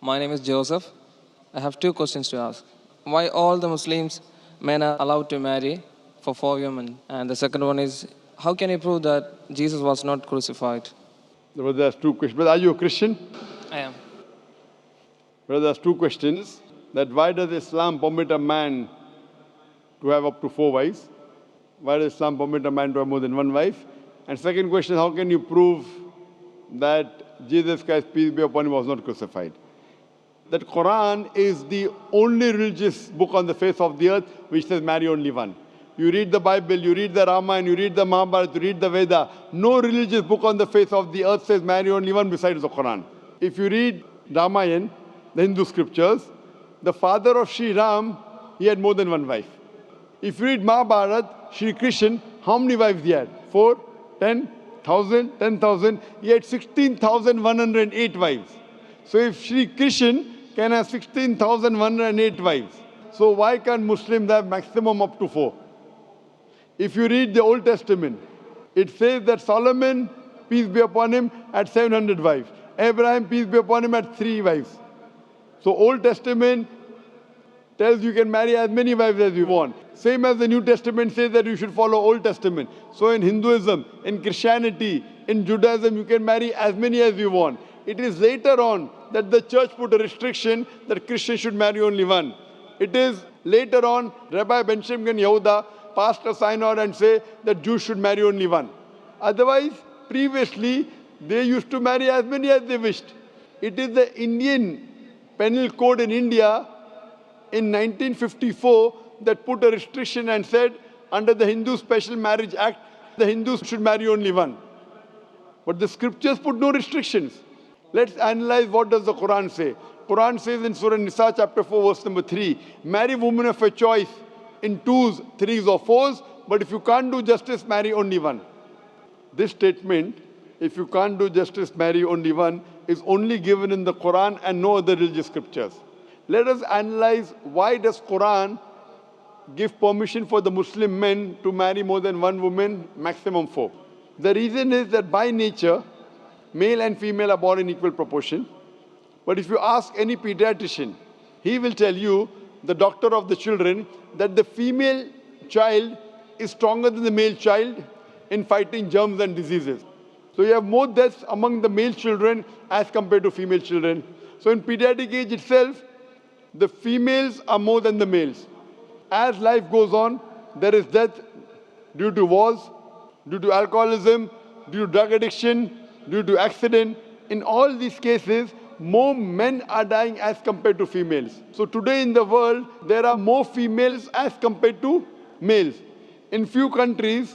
My name is Joseph. I have two questions to ask. Why all the Muslims men are allowed to marry for 4 women? And the second one is, how can you prove that Jesus was not crucified? Brother, there's two questions. Brother, are you a Christian? I am. Brother, there's two questions. That why does Islam permit a man to have up to 4 wives? Why does Islam permit a man to have more than one wife? And second question, how can you prove that Jesus Christ, peace be upon him, was not crucified? That Quran is the only religious book on the face of the earth which says marry only one. You read the Bible, you read the Ramayana, you read the Mahabharata, you read the Veda. No religious book on the face of the earth says marry only one besides the Quran. If you read Ramayana, the Hindu scriptures, the father of Sri Ram, he had more than one wife. If you read Mahabharata, Sri Krishna, how many wives he had? 4, 10, 1,000, 10,000. He had 16,108 wives. So if Sri Krishna can have 16,108 wives, so why can't Muslims have maximum up to 4? If you read the Old Testament, it says that Solomon, peace be upon him, had 700 wives. Abraham, peace be upon him, had 3 wives. So Old Testament tells you can marry as many wives as you want. Same as the New Testament says that you should follow Old Testament. So in Hinduism, in Christianity, in Judaism, you can marry as many as you want. It is later on that the church put a restriction that Christians should marry only one. It is later on Rabbi Benjamin Yehuda passed a synod and say that Jews should marry only one. Otherwise, previously, they used to marry as many as they wished. It is the Indian Penal Code in India in 1954 that put a restriction and said under the Hindu Special Marriage Act, the Hindus should marry only one. But the scriptures put no restrictions. Let's analyze what does the Quran say. Quran says in Surah Nisa chapter 4 verse number 3, marry women of your choice in 2s, 3s or 4s, but if you can't do justice, marry only one. This statement, if you can't do justice, marry only one, is only given in the Quran and no other religious scriptures. Let us analyze why does Quran give permission for the Muslim men to marry more than one woman, maximum 4. The reason is that by nature, male and female are born in equal proportion. But if you ask any pediatrician, he will tell you, the doctor of the children, that the female child is stronger than the male child in fighting germs and diseases. So you have more deaths among the male children as compared to female children. So in pediatric age itself, the females are more than the males. As life goes on, there is death due to wars, due to alcoholism, due to drug addiction, due to accident. In all these cases, more men are dying as compared to females. So today in the world, there are more females as compared to males. In few countries,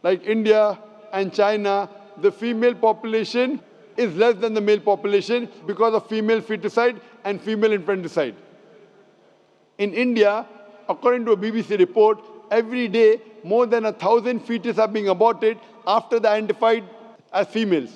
like India and China, the female population is less than the male population because of female feticide and female infanticide. In India, according to a BBC report, every day more than 1,000 fetuses are being aborted after they are identified as females.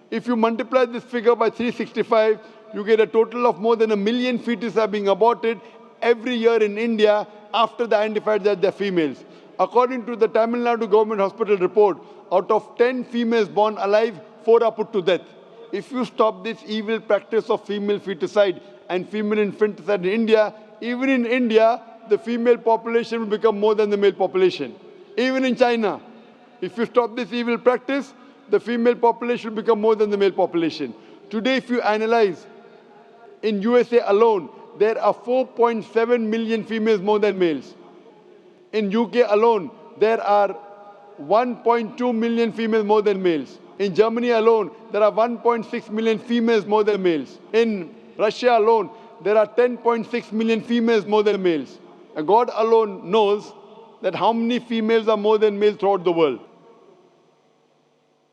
If you multiply this figure by 365, you get a total of more than 1 million fetuses are being aborted every year in India after they are identified that they are females. According to the Tamil Nadu government hospital report, out of 10 females born alive, 4 are put to death. If you stop this evil practice of female feticide and female infanticide in India, even in India, the female population will become more than the male population. Even in China, if you stop this evil practice, the female population will become more than the male population. Today, if you analyze, in USA alone, there are 4.7 million females more than males. In UK alone, there are 1.2 million females more than males. In Germany alone, there are 1.6 million females more than males. In Russia alone, there are 10.6 million females more than males. And God alone knows that how many females are more than males throughout the world.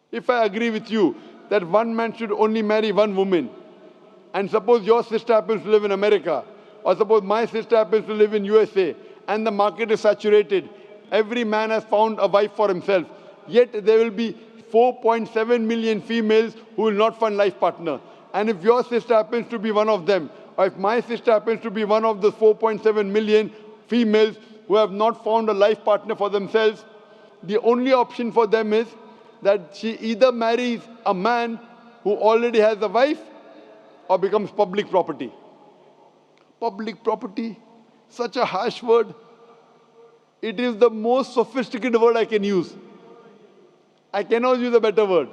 If I agree with you that one man should only marry one woman, and suppose your sister happens to live in America, or suppose my sister happens to live in USA, and the market is saturated, every man has found a wife for himself, yet there will be 4.7 million females who will not find life partner. And if your sister happens to be one of them, or if my sister happens to be one of the 4.7 million females who have not found a life partner for themselves, the only option for them is that she either marries a man who already has a wife, or becomes public property? Public property, such a harsh word. It is the most sophisticated word I can use. I cannot use a better word.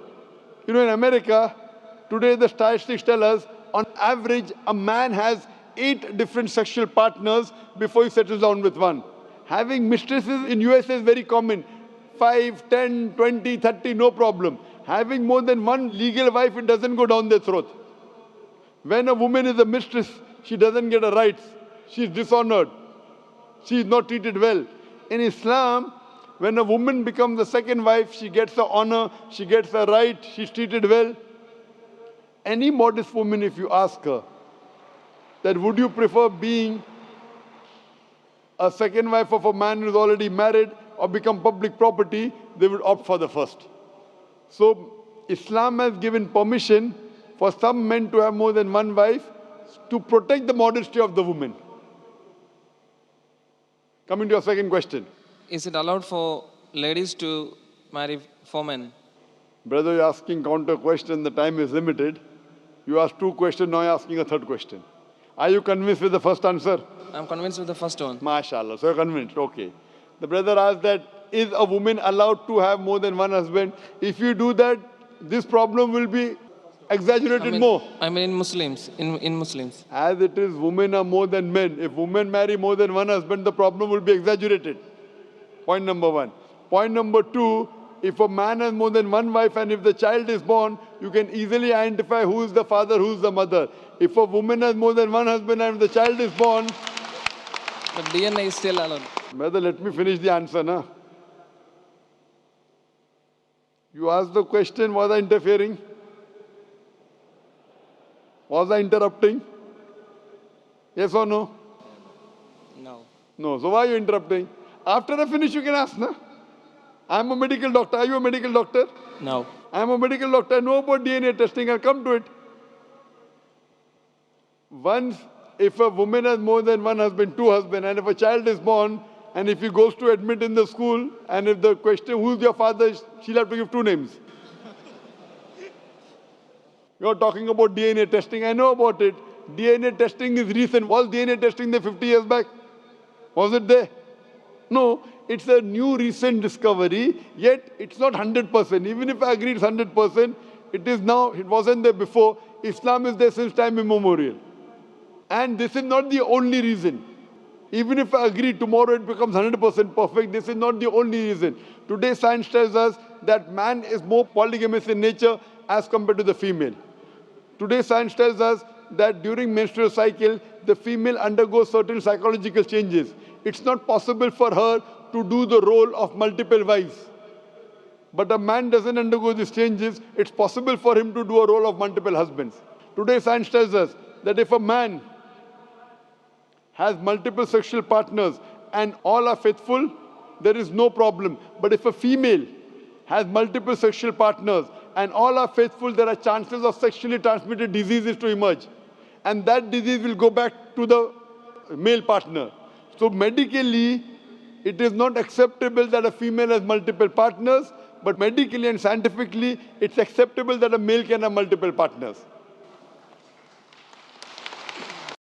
You know, in America, today the statistics tell us, on average, a man has 8 different sexual partners before he settles down with one. Having mistresses in USA is very common. 5, 10, 20, 30, no problem. Having more than one legal wife, it doesn't go down their throat. When a woman is a mistress, she doesn't get her rights. She is dishonored. She is not treated well. In Islam, when a woman becomes the second wife, she gets her honor, she gets her right, she's treated well. Any modest woman, if you ask her, that would you prefer being a second wife of a man who's already married or become public property, they would opt for the first. So Islam has given permission for some men to have more than one wife to protect the modesty of the woman. Coming to your second question. Is it allowed for ladies to marry 4 men? Brother, you're asking counter question, the time is limited. You asked 2 questions, now you're asking a 3rd question. Are you convinced with the first answer? I'm convinced with the first one. MashaAllah, so you're convinced, okay. The brother asked that, is a woman allowed to have more than one husband? If you do that, this problem will be exaggerated more. I mean in Muslims, in Muslims. As it is, women are more than men. If women marry more than one husband, the problem will be exaggerated. Point number 1. Point number 2, if a man has more than one wife and if the child is born, you can easily identify who is the father, who is the mother. If a woman has more than one husband and if the child is born... But DNA is still allowed. Brother, let me finish the answer, na? You asked the question, was I interfering? Was I interrupting? Yes or no? No. No. So why are you interrupting? After I finish, you can ask, na? I'm a medical doctor. Are you a medical doctor? No. I'm a medical doctor. I know about DNA testing. I'll come to it. Once, if a woman has more than one husband, 2 husbands, and if a child is born, and if he goes to admit in the school, and if the question, who's your father, she'll have to give 2 names. You're talking about DNA testing. I know about it. DNA testing is recent. Was DNA testing there 50 years back? Was it there? No. It's a new recent discovery, yet it's not 100%. Even if I agree it's 100%, it is now, it wasn't there before. Islam is there since time immemorial. And this is not the only reason. Even if I agree tomorrow it becomes 100% perfect, this is not the only reason. Today science tells us that man is more polygamous in nature as compared to the female. Today science tells us that during menstrual cycle, the female undergoes certain psychological changes. It's not possible for her to do the role of multiple wives. But a man doesn't undergo these changes. It's possible for him to do a role of multiple husbands. Today science tells us that if a man has multiple sexual partners and all are faithful, there is no problem. But if a female has multiple sexual partners and all are faithful, there are chances of sexually transmitted diseases to emerge. And that disease will go back to the male partner. So medically, it is not acceptable that a female has multiple partners, but medically and scientifically, it's acceptable that a male can have multiple partners.